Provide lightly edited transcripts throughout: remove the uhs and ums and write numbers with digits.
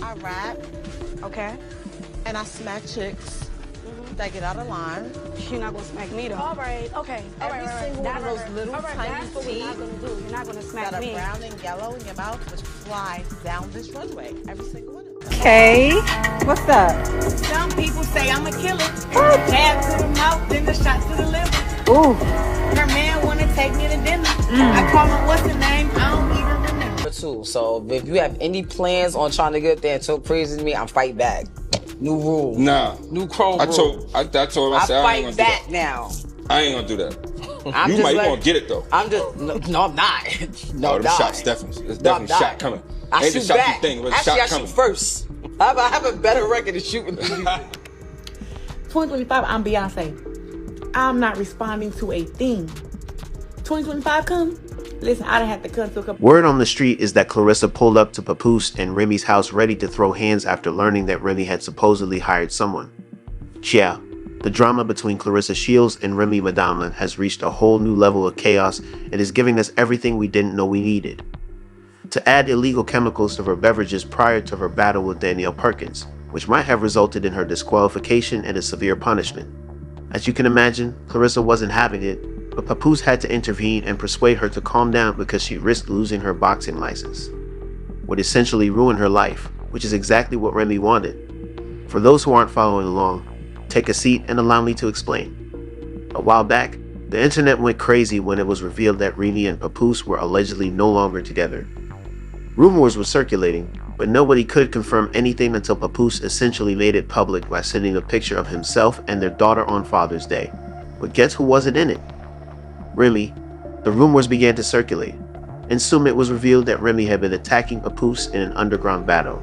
I rap. Okay. And I smack chicks that get out of line. You're not gonna smack me though. All right, okay. Every single one of those little tiny that's what we're not gonna do. You're not gonna smack that me. are brown and yellow in your mouth would fly down this runway. Every single one of them. Okay, what's up? Some people say I'm a killer. Jab to the mouth, then the shot to the liver. Ooh. Her man wanna take me to dinner. I call him what's the name? I don't even remember. Too. So if you have any plans on trying to get there and talk crazy to me, I'm fight back. New rule. Nah. New chrome rule. I told him, I said, I ain't fight gonna back do that. now. I ain't gonna do that. You gonna get it though. I'm just no, I'm not. No, the shot's definitely. There's definitely a shot coming. I ain't shoot the shot back. you think, but Actually, shot I coming. shoot first. I have a better record of shooting than you. 2025, I'm Beyonce. I'm not responding to a thing. 2025 come. Listen, I done had to cut to a couple. Word on the street is that Claressa pulled up to Papoose and Remy's house ready to throw hands after learning that Remy had supposedly hired someone. Yeah, the drama between Claressa Shields and Remy Ma has reached a whole new level of chaos and is giving us everything we didn't know we needed. To add illegal chemicals to her beverages prior to her battle with Danielle Perkins, which might have resulted in her disqualification and a severe punishment. As you can imagine, Claressa wasn't having it, but Papoose had to intervene and persuade her to calm down because she risked losing her boxing license. Would essentially ruin her life, which is exactly what Remy wanted. For those who aren't following along, take a seat and allow me to explain. A while back, the internet went crazy when it was revealed that Remy and Papoose were allegedly no longer together. Rumors were circulating, but nobody could confirm anything until Papoose essentially made it public by sending a picture of himself and their daughter on Father's Day. But guess who wasn't in it? Remy. The rumors began to circulate, and soon it was revealed that Remy had been attacking Papoose in an underground battle.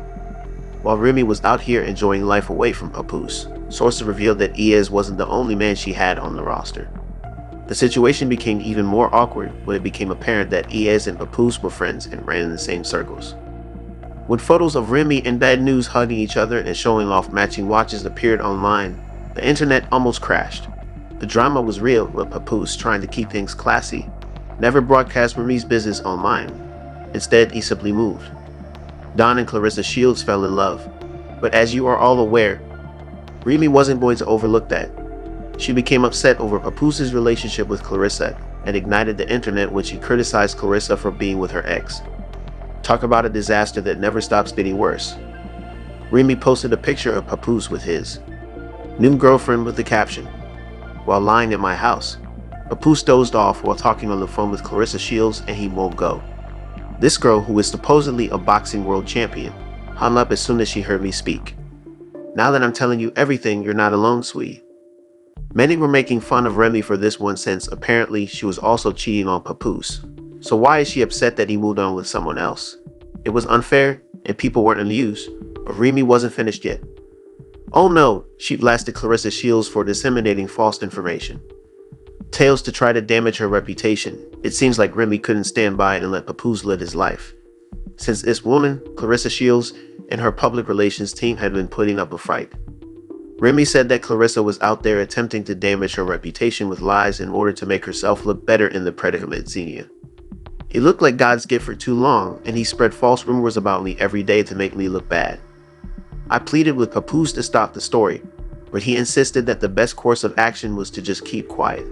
While Remy was out here enjoying life away from Papoose, sources revealed that Iez wasn't the only man she had on the roster. The situation became even more awkward when it became apparent that Iez and Papoose were friends and ran in the same circles. When photos of Remy and Bad News hugging each other and showing off matching watches appeared online, the internet almost crashed. The drama was real, with Papoose trying to keep things classy, never broadcast Remy's business online. Instead, he simply moved. Don and Claressa Shields fell in love, but as you are all aware, Remy wasn't going to overlook that. She became upset over Papoose's relationship with Claressa and ignited the internet when she criticized Claressa for being with her ex. Talk about a disaster that never stops getting worse. Remy posted a picture of Papoose with his new girlfriend with the caption, "While lying at my house, Papoose dozed off while talking on the phone with Claressa Shields and he won't go." This girl, who is supposedly a boxing world champion, hung up as soon as she heard me speak. Now that I'm telling you everything, you're not alone, sweetie. Many were making fun of Remy for this one since apparently she was also cheating on Papoose. So why is she upset that he moved on with someone else? It was unfair and people weren't amused, but Remy wasn't finished yet. Oh no, she blasted Claressa Shields for disseminating false information. Tales to try to damage her reputation. It seems like Remy couldn't stand by and let Papoose live his life. Since this woman, Claressa Shields, and her public relations team had been putting up a fight. Remy said that Claressa was out there attempting to damage her reputation with lies in order to make herself look better in the predicament Xenia. He looked like God's gift for too long, and he spread false rumors about me every day to make me look bad. I pleaded with Papoose to stop the story, but he insisted that the best course of action was to just keep quiet.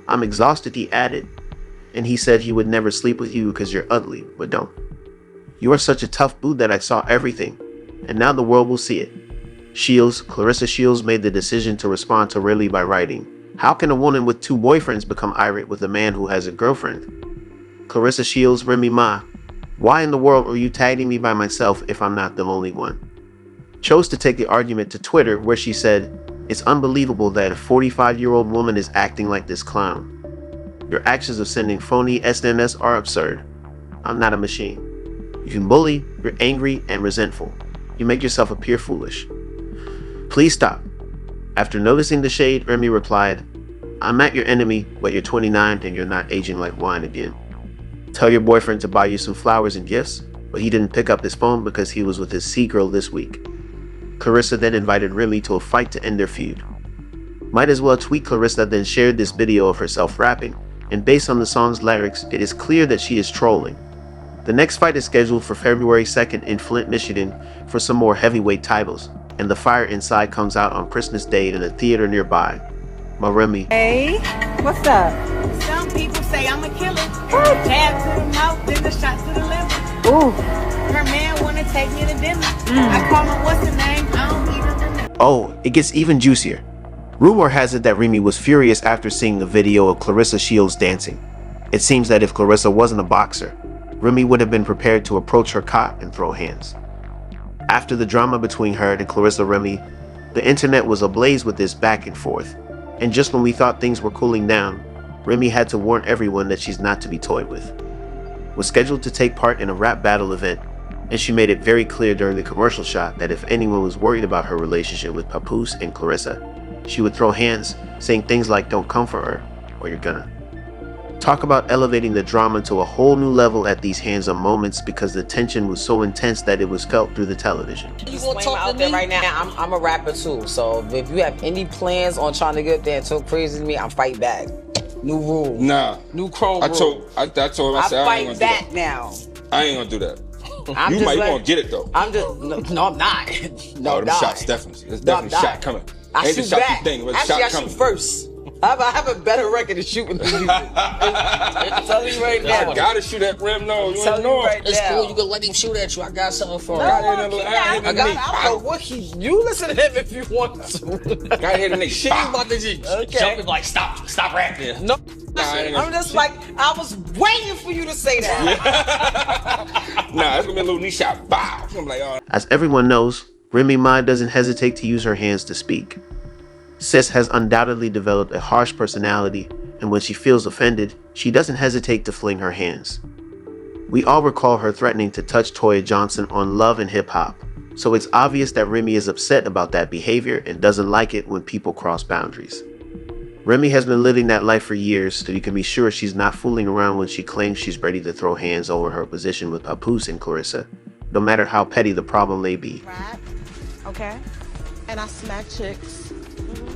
"I'm exhausted," he added, and he said he would never sleep with you because you're ugly, but don't. "You are such a tough boo that I saw everything, and now the world will see it." Claressa Shields made the decision to respond to Remy by writing, "How can a woman with 2 boyfriends become irate with a man who has a girlfriend?" Claressa Shields, Remy Ma, why in the world are you tagging me by myself if I'm not the only one? Chose to take the argument to Twitter where she said, "It's unbelievable that a 45-year-old woman is acting like this clown. Your actions of sending phony SMS are absurd. I'm not a machine. You can bully, you're angry and resentful. You make yourself appear foolish. Please stop." After noticing the shade, Remy replied, "I'm not your enemy, but you're 29 and you're not aging like wine again. Tell your boyfriend to buy you some flowers and gifts, but he didn't pick up his phone because he was with his C-girl this week." Claressa then invited Remy to a fight to end their feud. Might as well tweet Claressa then shared this video of herself rapping, and based on the song's lyrics, it is clear that she is trolling. The next fight is scheduled for February 2nd in Flint, Michigan for some more heavyweight titles, and the fire inside comes out on Christmas Day in a theater nearby. My Remy. Hey, what's up? Some people say I'm a killer. Jab to the mouth, then the shot to the liver. Ooh. Her man wanna take me to dinner. I call him, what's the name? I don't even remember. Oh, it gets even juicier. Rumor has it that Remy was furious after seeing the video of Claressa Shields dancing. It seems that if Claressa wasn't a boxer, Remy would have been prepared to approach her cot and throw hands. After the drama between her and Claressa Remy, the internet was ablaze with this back and forth. And just when we thought things were cooling down, Remy had to warn everyone that she's not to be toyed with. Was scheduled to take part in a rap battle event, and she made it very clear during the commercial shot that if anyone was worried about her relationship with Papoose and Claressa, she would throw hands, saying things like "don't come for her" or "you're gonna." Talk about elevating the drama to a whole new level at these hands-on moments because the tension was so intense that it was felt through the television. You gonna talk out there right now? I'm a rapper too, so if you have any plans on trying to get up there and talk crazy to me, I'm fight back. New rule. Nah. New chrome rule. I told him, I said, I ain't fight gonna back do that. now. I ain't gonna do that. I'm you might like, want to get it though. I'm just no, I'm not. No, them shots definitely. There's definitely a shot coming. I ain't shoot the shot back. you think, but Actually, shot I coming. shoot first. I have a better record of shooting than you. I'm telling you right now. I gotta shoot at Rim. No, you ain't know. Right It's now. cool. You can let him shoot at you. I got something for him. I I don't know what you listen to him if you want to. Got hit in the Shit, you about to just jumping like stop rapping. No, I'm just like I was waiting for you to say that. Nah, it's gonna be a little knee shot. Bow. I'm like, oh. As everyone knows, Remy Ma doesn't hesitate to use her hands to speak. Sis has undoubtedly developed a harsh personality, and when she feels offended, she doesn't hesitate to fling her hands. We all recall her threatening to touch Toya Johnson on Love and Hip Hop, so it's obvious that Remy is upset about that behavior and doesn't like it when people cross boundaries. Remy has been living that life for years, so you can be sure she's not fooling around when she claims she's ready to throw hands over her position with Papoose and Claressa, no matter how petty the problem may be. Rap, Okay? and I smack chicks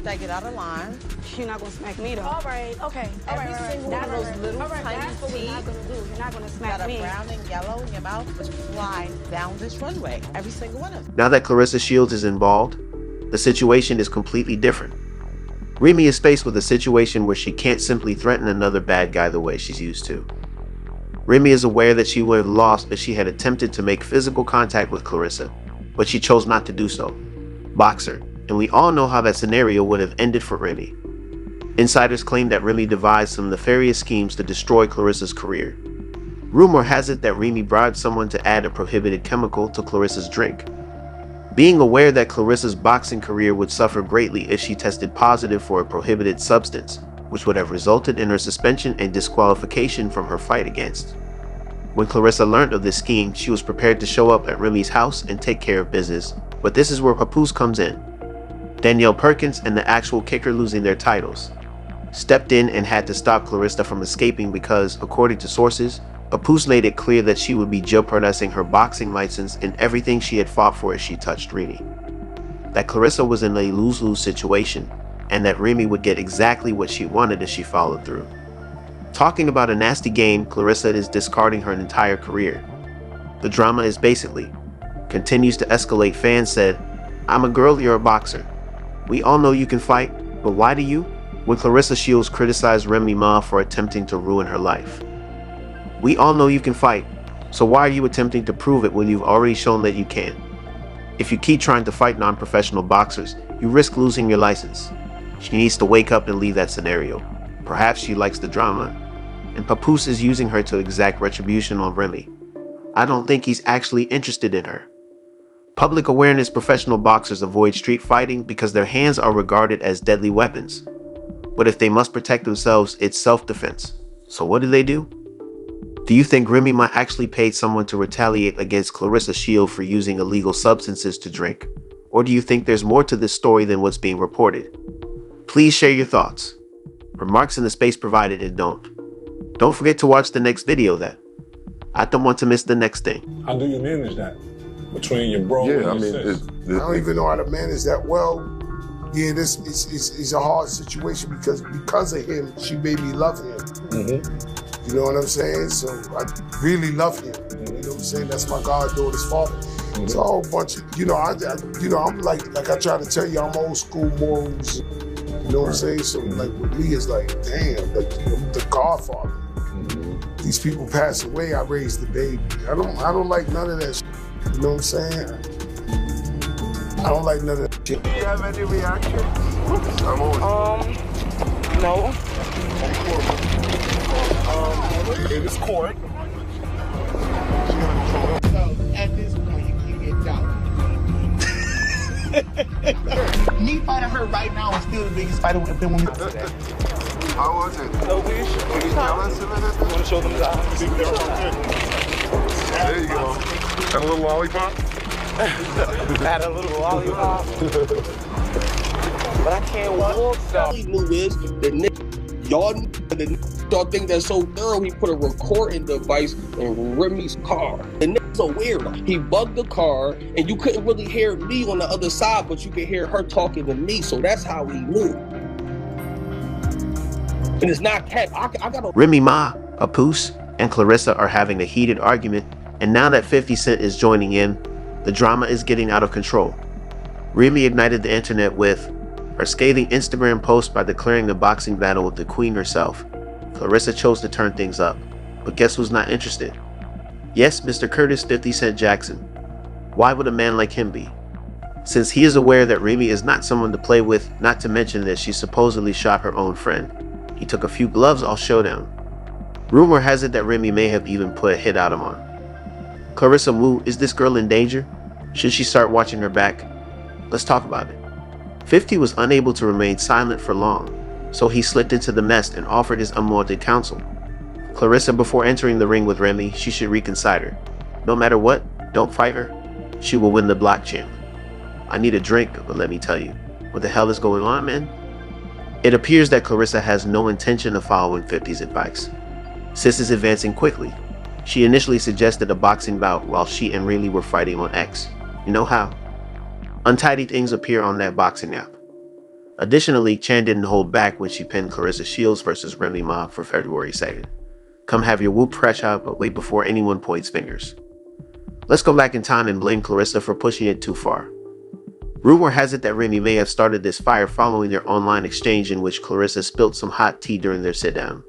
that get out of line. You're not gonna smack me though. All right, okay. Every single one of those little tiny that's what we're not teeth gonna do. You're not gonna that smack are me. brown and yellow in your mouth was fly down this runway. Every single one of them. Now that Claressa Shields is involved, the situation is completely different. Remy is faced with a situation where she can't simply threaten another bad guy the way she's used to. Remy is aware that she would have lost if she had attempted to make physical contact with Claressa, but she chose not to do so. Boxer, and we all know how that scenario would have ended for Remy. Insiders claim that Remy devised some nefarious schemes to destroy Claressa's career. Rumor has it that Remy bribed someone to add a prohibited chemical to Claressa's drink. Being aware that Claressa's boxing career would suffer greatly if she tested positive for a prohibited substance, which would have resulted in her suspension and disqualification from her fight against. When Claressa learned of this scheme, she was prepared to show up at Remy's house and take care of business, but this is where Papoose comes in. Danielle Perkins and the actual kicker losing their titles stepped in and had to stop Claressa from escaping because, according to sources, Papoose made it clear that she would be jeopardizing her boxing license and everything she had fought for if she touched Remy. That Claressa was in a lose-lose situation, and that Remy would get exactly what she wanted if she followed through. Talking about a nasty game, Claressa is discarding her entire career. The drama is basically, continues to escalate. Fans said, "I'm a girl, you're a boxer. We all know you can fight, but why do you?" When Claressa Shields criticized Remy Ma for attempting to ruin her life. "We all know you can fight, so why are you attempting to prove it when you've already shown that you can? If you keep trying to fight non-professional boxers, you risk losing your license." She needs to wake up and leave that scenario. Perhaps she likes the drama, and Papoose is using her to exact retribution on Remy. I don't think he's actually interested in her. Public awareness: professional boxers avoid street fighting because their hands are regarded as deadly weapons. But if they must protect themselves, it's self-defense. So what do? Do you think Remy Ma actually paid someone to retaliate against Claressa Shields for using illegal substances to drink? Or do you think there's more to this story than what's being reported? Please share your thoughts. Remarks in the space provided, and don't forget to watch the next video. That I don't want to miss the next thing. How do you manage that between your bro and your sis? I don't even know how to manage that well. Yeah, this is a hard situation because of him, she made me love him. You know what I'm saying? So really love him. You know what I'm saying? That's my goddaughter's father. It's a whole bunch of, I'm like I try to tell you, I'm old school morals. You know what I'm saying? So like with me, it's like, damn, like I'm the godfather. These people pass away, I raised the baby. I don't like none of that shit. You know what I'm saying? I don't like none of that shit. Do you have any reaction? No. It is court. So at this point, you get $1. Me fighting her right now is still the biggest fight I've been with me today. How was it? No wish. Were you jealous of it? Want to show them the eyes? There you go. Got a little lollipop? Had a little lollipop. But I can't walk though. All he knew is the nigga, y'all think that's so thorough, he put a recording device in Remy's car. The nigga's a weirdo. He bugged the car, and you couldn't really hear me on the other side, but you could hear her talking to me, so that's how he knew. And it's not cap. I got Remy Ma, Papoose, and Claressa are having a heated argument, and now that 50 Cent is joining in, the drama is getting out of control. Remy ignited the internet with her scathing Instagram post by declaring a boxing battle with the queen herself. Claressa chose to turn things up, but guess who's not interested? Yes, Mr. Curtis 50 Cent Jackson. Why would a man like him be? Since he is aware that Remy is not someone to play with, not to mention that she supposedly shot her own friend. He took a few gloves off Showdown. Rumor has it that Remy may have even put a hit out him on. Claressa Wu, is this girl in danger? Should she start watching her back? Let's talk about it. 50 was unable to remain silent for long, so he slipped into the mess and offered his unwanted counsel. Claressa, before entering the ring with Remy, she should reconsider. No matter what, don't fight her. She will win the block champ. I need a drink, but let me tell you, what the hell is going on, man? It appears that Claressa has no intention of following 50's advice. Sis is advancing quickly. She initially suggested a boxing bout while she and Remy were fighting on X. You know how? Untidy things appear on that boxing app. Additionally, Chan didn't hold back when she pinned Claressa Shields versus Remy Ma for February 2nd. Come have your whoop fresh out, but wait before anyone points fingers. Let's go back in time and blame Claressa for pushing it too far. Rumor has it that Remy may have started this fire following their online exchange in which Claressa spilled some hot tea during their sit-down.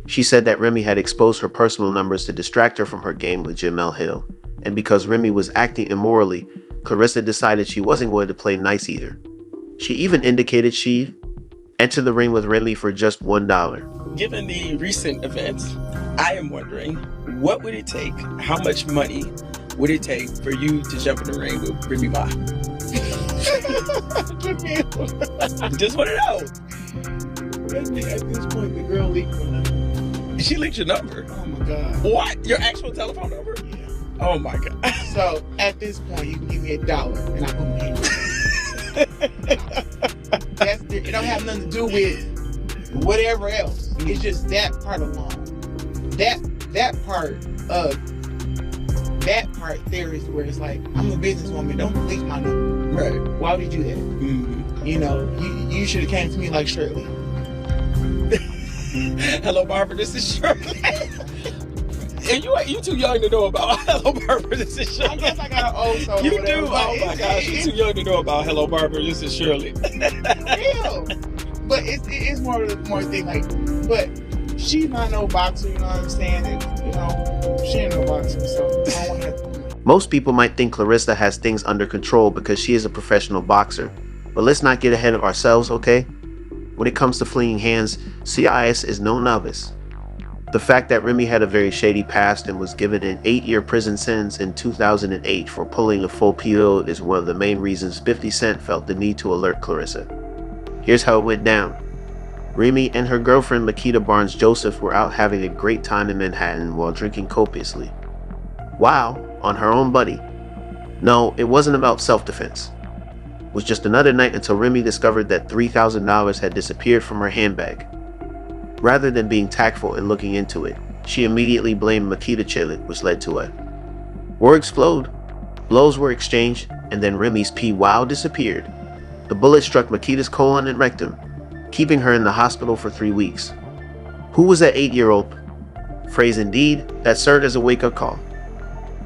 She said that Remy had exposed her personal numbers to distract her from her game with Jamel Hill, and because Remy was acting immorally, Claressa decided she wasn't going to play nice either. She even indicated she'd enter the ring with Remy for just $1. Given the recent events, I am wondering, what would it take, how much money would it take for you to jump in the ring with Remy Ma? Just want to know. At this point, the girl leaked my number. She leaked your number? Oh my God. What? Your actual telephone number? Yeah. Oh my God. So at this point, you can give me $1 and I put my hand on it. It don't have nothing to do with whatever else. It's just that part alone. That part there is where it's like, I'm a businesswoman. Don't leak my number. Right. Why would you do that? Mm-hmm. You know, you should have came to me like Shirley. Hello, Barbara. This is Shirley. And you too young to know about Hello, Barbara. This is Shirley. I guess I got an old soul. You do. Oh my gosh, you're too young to know about Hello, Barbara. This is Shirley. Real. But it's more of a thing like, but she's not no boxer. You know what I'm saying? And, you know, she ain't no boxer, so I don't want to. Most people might think Claressa has things under control because she is a professional boxer, but let's not get ahead of ourselves, okay? When it comes to flinging hands, CIS is no novice. The fact that Remy had a very shady past and was given an 8-year prison sentence in 2008 for pulling a full feud is one of the main reasons 50 Cent felt the need to alert Claressa. Here's how it went down. Remy and her girlfriend Makita Barnes-Joseph were out having a great time in Manhattan while drinking copiously. Wow, on her own buddy. No, it wasn't about self-defense. It was just another night until Remy discovered that $3,000 had disappeared from her handbag. Rather than being tactful and looking into it, she immediately blamed Makita Chillet, which led to a words flowed, blows were exchanged, and then Remy's P-Wow disappeared. The bullet struck Makita's colon and rectum, keeping her in the hospital for 3 weeks. Who was that 8-year-old? Phrase indeed, that served as a wake-up call.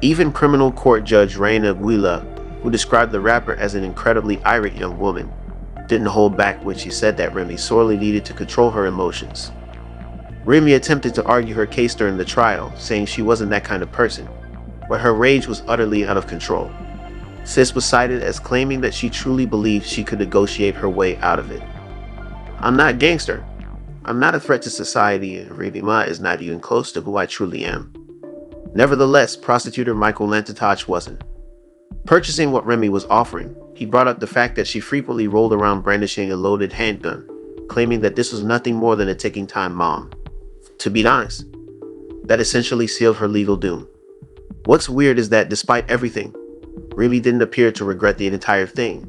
Even criminal court judge Remy Ma, who described the rapper as an incredibly irate young woman, didn't hold back when she said that Remy sorely needed to control her emotions. Remy attempted to argue her case during the trial, saying she wasn't that kind of person, but her rage was utterly out of control. Sis was cited as claiming that she truly believed she could negotiate her way out of it. I'm not a gangster. I'm not a threat to society, and Remy Ma is not even close to who I truly am. Nevertheless, prosecutor Michael Lantatoch wasn't. Purchasing what Remy was offering, he brought up the fact that she frequently rolled around brandishing a loaded handgun, claiming that this was nothing more than a ticking time bomb. To be honest, that essentially sealed her legal doom. What's weird is that despite everything, Remy didn't appear to regret the entire thing.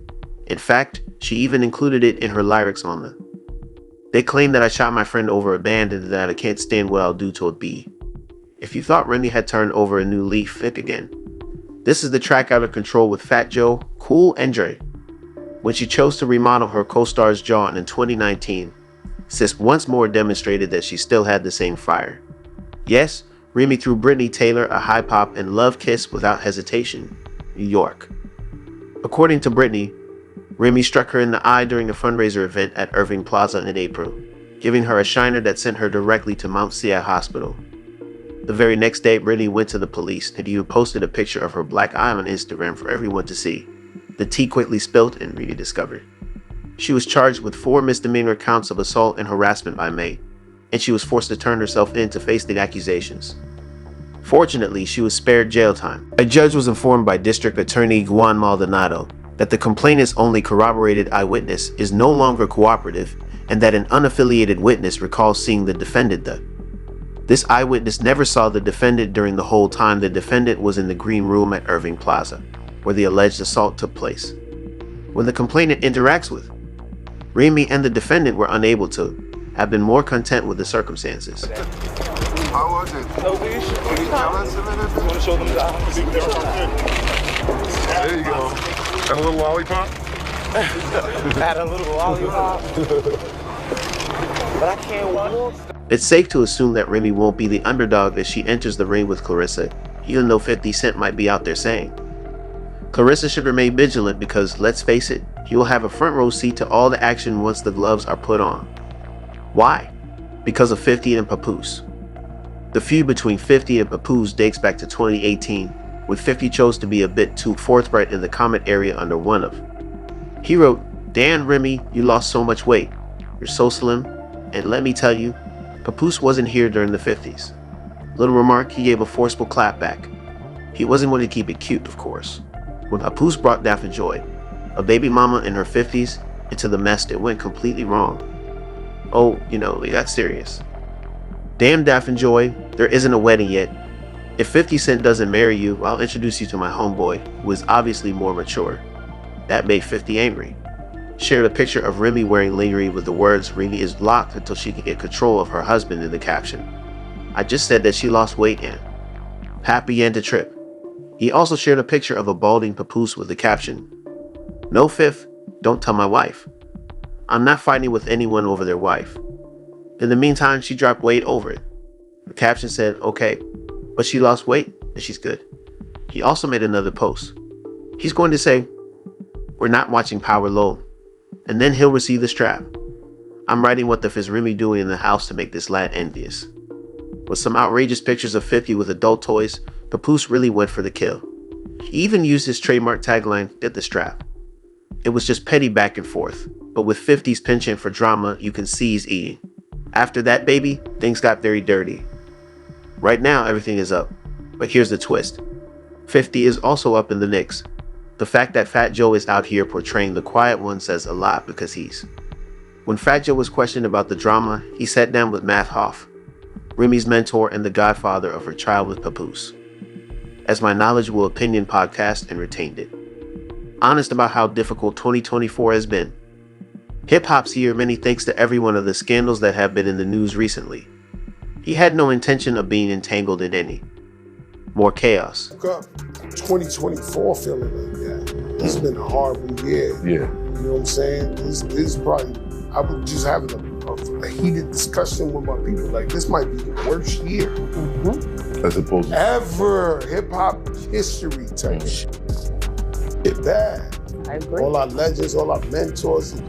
In fact, she even included it in her lyrics on the. They claim that I shot my friend over a band and that I can't stand what I'll do to a bee. If you thought Remy had turned over a new leaf, think again. This is the track Out of Control with Fat Joe, Cool, and Dre. When she chose to remodel her co-star's jaw in 2019, Sis once more demonstrated that she still had the same fire. Yes, Remy threw Brittany Taylor a high pop and love kiss without hesitation. New York. According to Brittany, Remy struck her in the eye during a fundraiser event at Irving Plaza in April, giving her a shiner that sent her directly to Mount Sinai Hospital. The very next day, Brittany went to the police and even posted a picture of her black eye on Instagram for everyone to see. The tea quickly spilled and Remy discovered. She was charged with 4 misdemeanor counts of assault and harassment by May, and she was forced to turn herself in to face the accusations. Fortunately, she was spared jail time. A judge was informed by District Attorney Juan Maldonado that the complainant's only corroborated eyewitness is no longer cooperative and that an unaffiliated witness recalls seeing the defendant. This eyewitness never saw the defendant during the whole time the defendant was in the green room at Irving Plaza, where the alleged assault took place. When the complainant interacts with Remy and the defendant were unable to have been more content with the circumstances. How was it? No, can you tell us a minute? You want to show them the eyes? There you go. Got a little lollipop? Had a little lollipop. But I can't walk. It's safe to assume that Remy won't be the underdog as she enters the ring with Claressa, even though 50 Cent might be out there saying. Claressa should remain vigilant because, let's face it, he will have a front row seat to all the action once the gloves are put on. Why? Because of 50 and Papoose. The feud between 50 and Papoose dates back to 2018, when 50 chose to be a bit too forthright in the comment area under one of. He wrote, "Dan Remy, you lost so much weight. You're so slim, and let me tell you, Papoose wasn't here during the 50s. Little remark, he gave a forceful clap back. He wasn't going to keep it cute, of course. When Papoose brought Daphne Joy, a baby mama in her 50s, into the mess, it went completely wrong. Oh, they got serious. Damn Daphne Joy, there isn't a wedding yet. If 50 Cent doesn't marry you, I'll introduce you to my homeboy, who is obviously more mature." That made 50 angry. Shared a picture of Remy wearing lingerie with the words, "Remy is locked until she can get control of her husband" in the caption. I just said that she lost weight and happy end to trip. He also shared a picture of a balding Papoose with the caption, "No fifth, don't tell my wife. I'm not fighting with anyone over their wife." In the meantime, she dropped weight over it. The caption said, "Okay, but she lost weight and she's good." He also made another post. He's going to say, "We're not watching Power Low," and then he'll receive the strap. I'm writing what the f is Remy doing in the house to make this lad envious. With some outrageous pictures of 50 with adult toys, Papoose really went for the kill. He even used his trademark tagline, "Get the strap." It was just petty back and forth, but with 50's penchant for drama, you can see he's eating. After that, baby, things got very dirty. Right now, everything is up, but here's the twist. 50 is also up in the Knicks. The fact that Fat Joe is out here portraying the quiet one says a lot because When Fat Joe was questioned about the drama, he sat down with Math Hoff, Remy's mentor and the godfather of her child with Papoose, as my knowledgeable opinion podcast, and retained it. Honest about how difficult 2024 has been. Hip-hop's here, many thanks to every one of the scandals that have been in the news recently. He had no intention of being entangled in any more chaos. 2024 feeling like that. It's been a horrible year. Yeah. You know what I'm saying? This is probably, I was just having a heated discussion with my people. Like, this might be the worst year. As opposed to ever hip-hop history type shit. It's bad. I agree. All our legends, all our mentors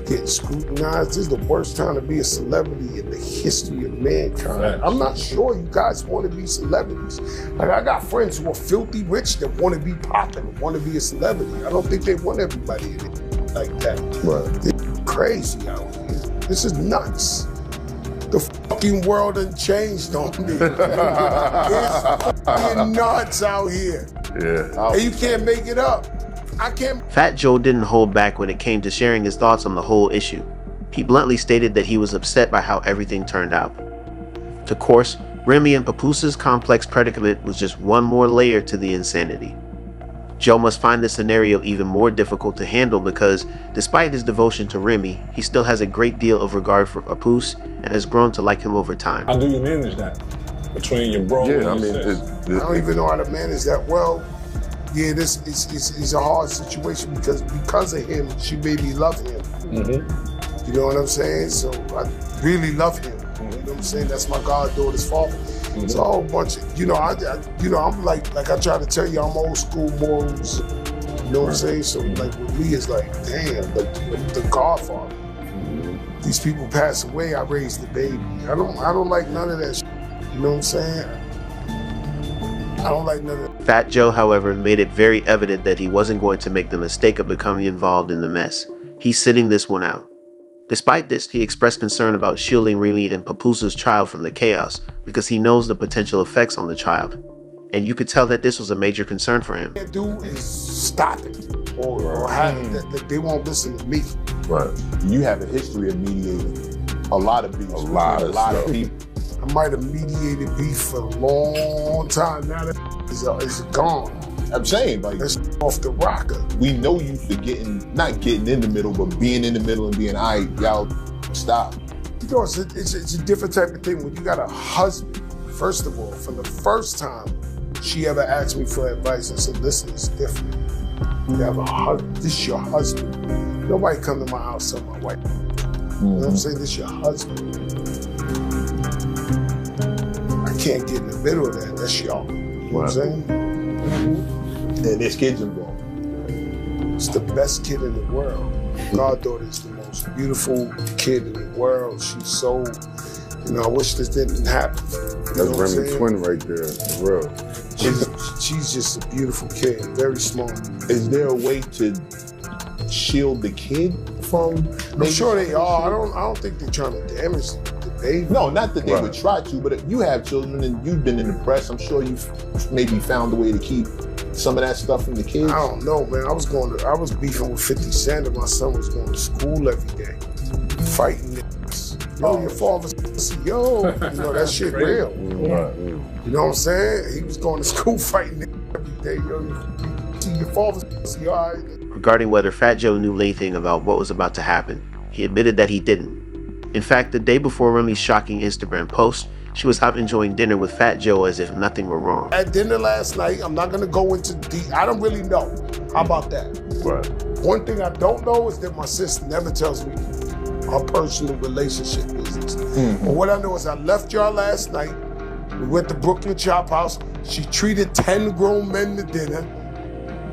getting scrutinized. This is the worst time to be a celebrity in the history of mankind. I'm not sure you guys want to be celebrities. Like, I got friends who are filthy rich that want to be popping, want to be a celebrity. I don't think they want everybody in it like that. Right. It's crazy out here. This is nuts. The fucking world done changed on me. It's fucking nuts out here. Yeah. And you can't make it up. I can't. Fat Joe didn't hold back when it came to sharing his thoughts on the whole issue. He bluntly stated that he was upset by how everything turned out. Of course, Remy and Papoose's complex predicament was just one more layer to the insanity. Joe must find this scenario even more difficult to handle because, despite his devotion to Remy, he still has a great deal of regard for Papoose and has grown to like him over time. How do you manage that between your bro and your sis? I don't even know how to manage that well. Yeah, this is a hard situation because of him, she made me love him. You know what I'm saying? So I really love him. You know what I'm saying? That's my goddaughter's father. It's a whole bunch of, I'm like I try to tell you, I'm old school morals. You know what I'm saying? So like with me, it's like, damn, like the Godfather. These people pass away, I raised the baby. I don't like none of that shit. You know what I'm saying? I don't like none of that. Fat Joe, however, made it very evident that he wasn't going to make the mistake of becoming involved in the mess. He's sitting this one out. Despite this, he expressed concern about shielding Remy and Papoose's child from the chaos because he knows the potential effects on the child. And you could tell that this was a major concern for him. What they do is stop it or have it that they won't listen to me. Right. You have a history of mediating a lot of beefs. A lot of people. I might have mediated beef for a long time. Now that it's gone. I'm saying, like, that's off the rocker. We know you for not getting in the middle, but being in the middle and being, all right, y'all, stop. You know, it's a different type of thing when you got a husband. First of all, for the first time she ever asked me for advice, I said, listen, it's different. You have a husband. This is your husband. Nobody come to my house tell my wife. You know what I'm saying? This is your husband. I can't get in the middle of that. That's y'all. You know what I'm saying? And there's kids involved. It's the best kid in the world. Goddaughter is the most beautiful kid in the world. She's so, I wish this didn't happen. That's Remy's twin right there, for real. She's just a beautiful kid, very smart. Is there a way to shield the kid from? I'm sure they are. I don't think they're trying to damage the baby. No, not that they would try to, but if you have children and you've been in the press, I'm sure you've maybe found a way to keep some of that stuff from the kids. I don't know, man. I was beefing with 50 Cent and my son was going to school every day, fighting niggas. Yo, your father's yo, that shit real. You know what I'm saying? He was going to school fighting niggas every day. Yo, you see your father's all right. Regarding whether Fat Joe knew anything about what was about to happen, he admitted that he didn't. In fact, the day before Remy's shocking Instagram post, she was out enjoying dinner with Fat Joe as if nothing were wrong. At dinner last night, I'm not gonna go into I don't really know. How about that? Right. One thing I don't know is that my sister never tells me her personal relationship business. But what I know is I left y'all last night. We went to Brooklyn Chop House. She treated 10 grown men to dinner.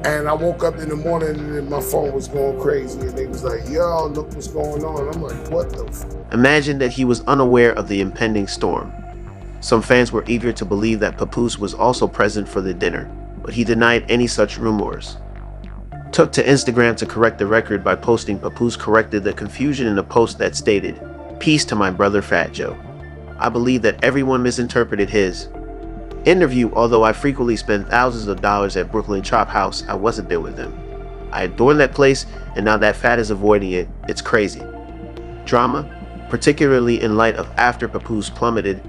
And I woke up in the morning and my phone was going crazy. And they was like, yo, look what's going on. I'm like, what the f? Imagine that he was unaware of the impending storm. Some fans were eager to believe that Papoose was also present for the dinner, but he denied any such rumors. Took to Instagram to correct the record by posting Papoose corrected the confusion in a post that stated, "Peace to my brother Fat Joe. I believe that everyone misinterpreted his interview. Although I frequently spend thousands of dollars at Brooklyn Chop House, I wasn't there with them. I adore that place, and now that Fat is avoiding it, it's crazy." Drama, particularly in light of after Papoose plummeted,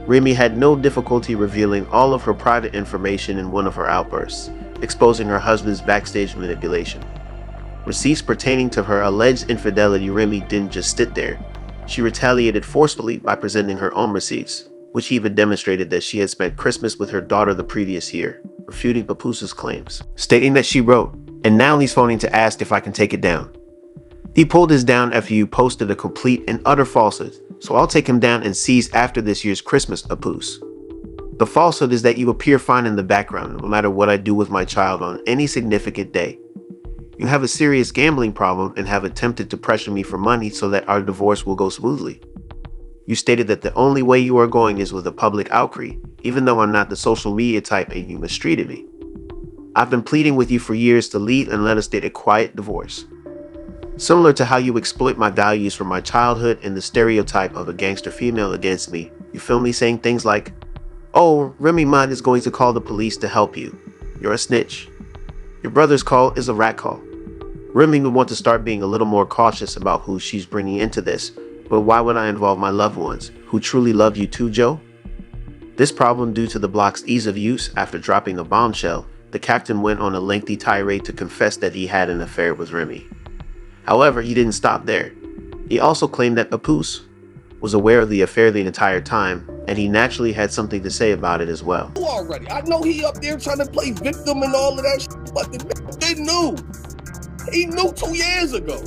Remy had no difficulty revealing all of her private information in one of her outbursts, exposing her husband's backstage manipulation. Receipts pertaining to her alleged infidelity. Remy didn't just sit there. She retaliated forcefully by presenting her own receipts, which even demonstrated that she had spent Christmas with her daughter the previous year, refuting Papoose's claims, stating that she wrote, "And now he's phoning to ask if I can take it down." He pulled his down after you posted a complete and utter falsehood, so I'll take him down and seize after this year's Christmas, Papoose. The falsehood is that you appear fine in the background no matter what I do with my child on any significant day. You have a serious gambling problem and have attempted to pressure me for money so that our divorce will go smoothly. You stated that the only way you are going is with a public outcry, even though I'm not the social media type and you mistreated me. I've been pleading with you for years to leave and let us date a quiet divorce. Similar to how you exploit my values from my childhood and the stereotype of a gangster female against me, you feel me saying things like, "Oh, Remy Ma is going to call the police to help you. You're a snitch. Your brother's call is a rat call." Remy would want to start being a little more cautious about who she's bringing into this, but why would I involve my loved ones, who truly love you too, Joe? This problem due to the block's ease of use after dropping a bombshell, the captain went on a lengthy tirade to confess that he had an affair with Remy. However, he didn't stop there. He also claimed that Papoose was aware of the affair the entire time, and he naturally had something to say about it as well. Already, I know he up there trying to play victim and all of that shit, but the nigga they knew. He knew 2 years ago.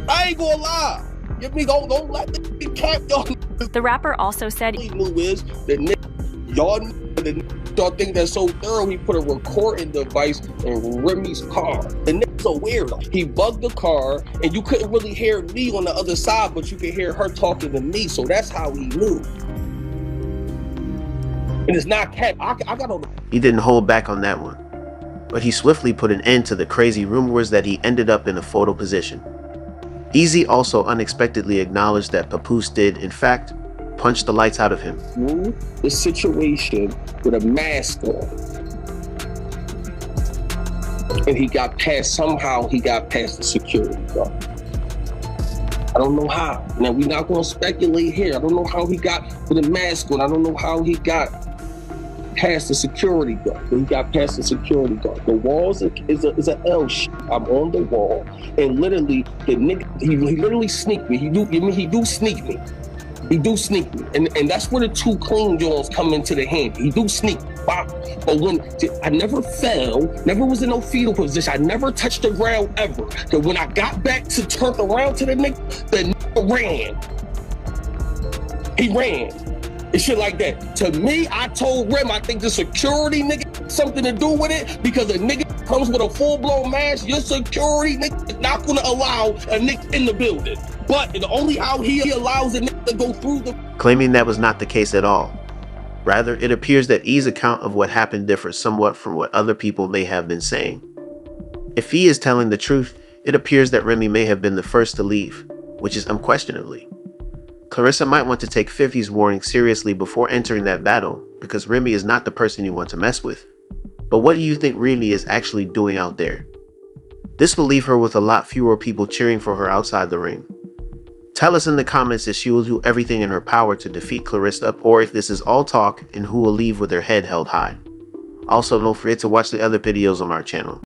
I ain't gonna lie. Give me don't let the cap y'all. The rapper also said he knew is the nigga y'all think that's so thorough. He put a recording device in Remy's car. The nigga's a weirdo. He bugged the car, and you couldn't really hear me on the other side, but you could hear her talking to me. So that's how he knew. And it's not cap. I got on. He didn't hold back on that one, but he swiftly put an end to the crazy rumors that he ended up in a photo position. Easy also unexpectedly acknowledged that Papoose did, in fact, punch the lights out of him. The situation with a mask on. And somehow he got past the security guard. I don't know how. Now, we're not going to speculate here. I don't know how he got with a mask on. I don't know how he got past the security guard. But he got past the security guard. The walls is an L shape. I'm on the wall. And literally, the nigga, he literally sneaked me. He do sneak me. He do sneak me. And that's where the two clean jaws come into the hand. He do sneak me. But when I never fell, never was in no fetal position. I never touched the ground ever. Because when I got back to turn around to the nigga ran. He ran. And shit like that. To me, I told Rem, I think the security nigga something to do with it, because a nigga comes with a full-blown mask, your security nigga is not gonna allow a nigga in the building. But the only how he allows a nigga to go through the... Claiming that was not the case at all. Rather, it appears that E's account of what happened differs somewhat from what other people may have been saying. If he is telling the truth, it appears that Remy may have been the first to leave, which is unquestionably. Claressa might want to take 50's warning seriously before entering that battle, because Remy is not the person you want to mess with. But what do you think Remy is actually doing out there? This will leave her with a lot fewer people cheering for her outside the ring. Tell us in the comments if she will do everything in her power to defeat Claressa, or if this is all talk and who will leave with their head held high. Also, don't forget to watch the other videos on our channel.